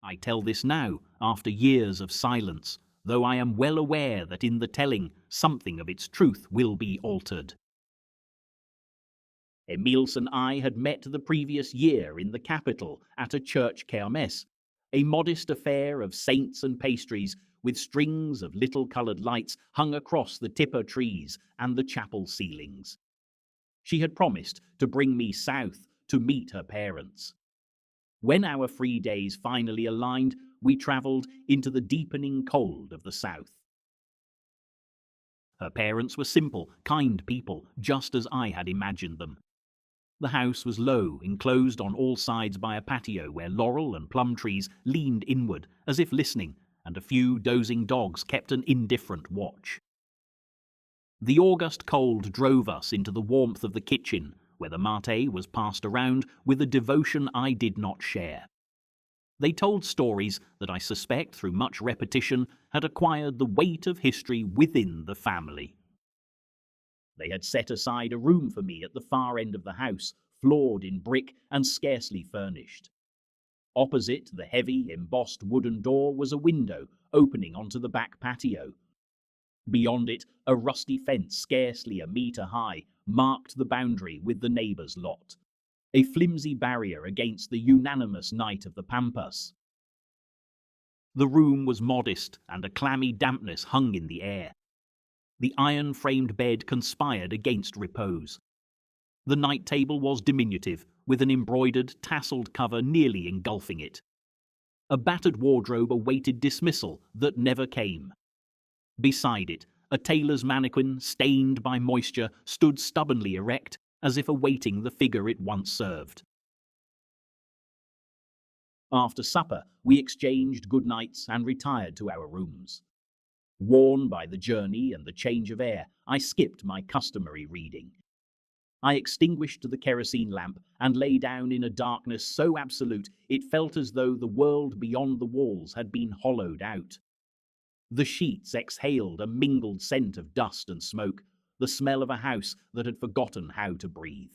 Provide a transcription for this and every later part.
I tell this now, after years of silence, though I am well aware that in the telling something of its truth will be altered. Emils and I had met the previous year in the capital at a church kermesse, a modest affair of saints and pastries with strings of little coloured lights hung across the tipper trees and the chapel ceilings. She had promised to bring me south to meet her parents. When our free days finally aligned, we travelled into the deepening cold of the south. Her parents were simple, kind people, just as I had imagined them. The house was low, enclosed on all sides by a patio where laurel and plum trees leaned inward, as if listening, and a few dozing dogs kept an indifferent watch. The August cold drove us into the warmth of the kitchen, where the mate was passed around with a devotion I did not share. They told stories that I suspect, through much repetition, had acquired the weight of history within the family. They had set aside a room for me at the far end of the house, floored in brick and scarcely furnished. Opposite the heavy, embossed wooden door was a window opening onto the back patio. Beyond it, a rusty fence, scarcely a metre high, marked the boundary with the neighbour's lot, a flimsy barrier against the unanimous night of the pampas. The room was modest, and a clammy dampness hung in the air. The iron-framed bed conspired against repose. The night table was diminutive, with an embroidered, tasselled cover nearly engulfing it. A battered wardrobe awaited dismissal that never came. Beside it, a tailor's mannequin, stained by moisture, stood stubbornly erect, as if awaiting the figure it once served. After supper, we exchanged good nights and retired to our rooms. Worn by the journey and the change of air, I skipped my customary reading. I extinguished the kerosene lamp and lay down in a darkness so absolute it felt as though the world beyond the walls had been hollowed out. The sheets exhaled a mingled scent of dust and smoke, the smell of a house that had forgotten how to breathe.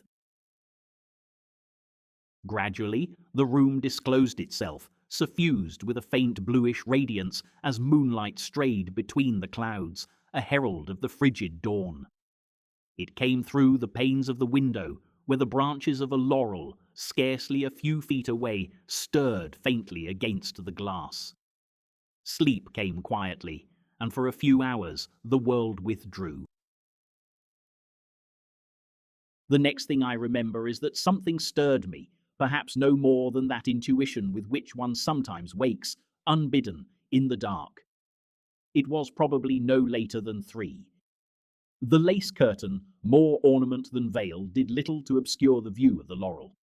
Gradually, the room disclosed itself, suffused with a faint bluish radiance as moonlight strayed between the clouds, a herald of the frigid dawn. It came through the panes of the window, where the branches of a laurel, scarcely a few feet away, stirred faintly against the glass. Sleep came quietly, and for a few hours the world withdrew. The next thing I remember is that something stirred me, perhaps no more than that intuition with which one sometimes wakes, unbidden, in the dark. It was probably no later than 3. The lace curtain, more ornament than veil, did little to obscure the view of the laurel.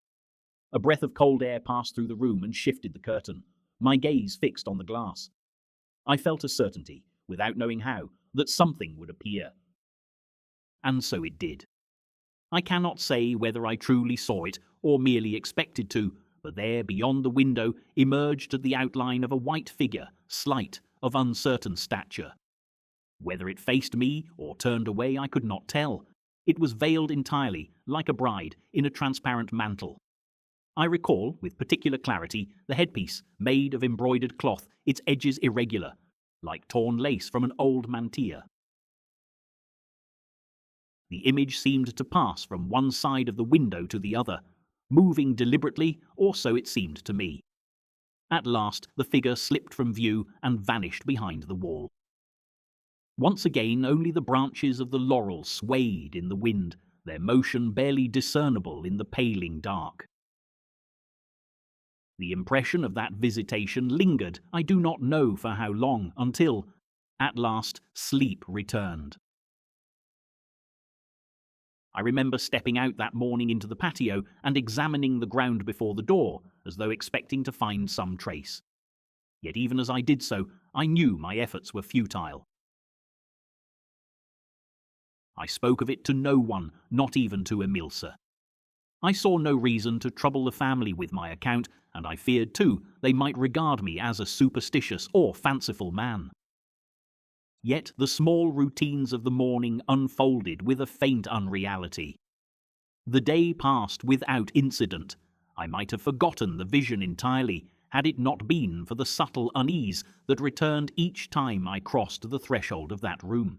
A breath of cold air passed through the room and shifted the curtain, my gaze fixed on the glass. I felt a certainty, without knowing how, that something would appear. And so it did. I cannot say whether I truly saw it or merely expected to, but there beyond the window emerged the outline of a white figure, slight, of uncertain stature. Whether it faced me or turned away I could not tell. It was veiled entirely, like a bride, in a transparent mantle. I recall, with particular clarity, the headpiece, made of embroidered cloth, its edges irregular, like torn lace from an old mantilla. The image seemed to pass from one side of the window to the other, moving deliberately, or so it seemed to me. At last the figure slipped from view and vanished behind the wall. Once again only the branches of the laurel swayed in the wind, their motion barely discernible in the paling dark. The impression of that visitation lingered, I do not know for how long, until, at last, sleep returned. I remember stepping out that morning into the patio and examining the ground before the door, as though expecting to find some trace. Yet even as I did so, I knew my efforts were futile. I spoke of it to no one, not even to Emilsa. I saw no reason to trouble the family with my account, and I feared, too, they might regard me as a superstitious or fanciful man. Yet the small routines of the morning unfolded with a faint unreality. The day passed without incident. I might have forgotten the vision entirely, had it not been for the subtle unease that returned each time I crossed the threshold of that room.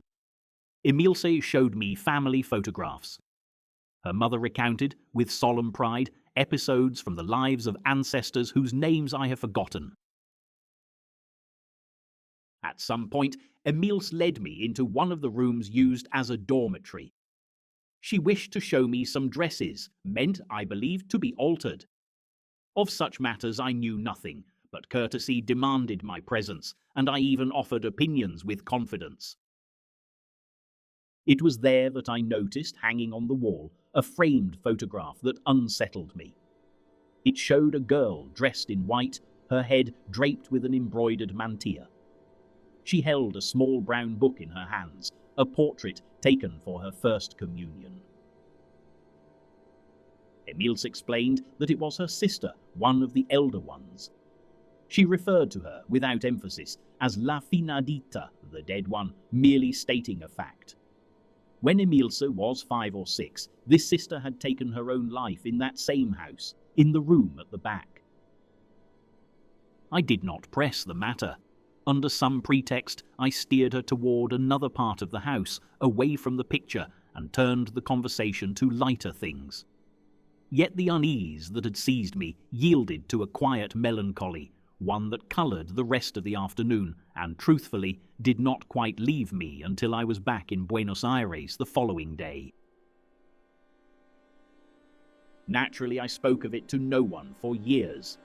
Emilce showed me family photographs. Her mother recounted, with solemn pride, episodes from the lives of ancestors whose names I have forgotten. At some point, Emilce led me into one of the rooms used as a dormitory. She wished to show me some dresses, meant, I believe, to be altered. Of such matters I knew nothing, but courtesy demanded my presence, and I even offered opinions with confidence. It was there that I noticed, hanging on the wall, a framed photograph that unsettled me. It showed a girl dressed in white, her head draped with an embroidered mantilla. She held a small brown book in her hands, a portrait taken for her first communion. Emilce explained that it was her sister, one of the elder ones. She referred to her, without emphasis, as La Finadita, the dead one, merely stating a fact. When Emilce was 5 or 6, this sister had taken her own life in that same house, in the room at the back. I did not press the matter. Under some pretext, I steered her toward another part of the house, away from the picture, and turned the conversation to lighter things. Yet the unease that had seized me yielded to a quiet melancholy, one that coloured the rest of the afternoon, and truthfully did not quite leave me until I was back in Buenos Aires the following day. Naturally, I spoke of it to no one for years.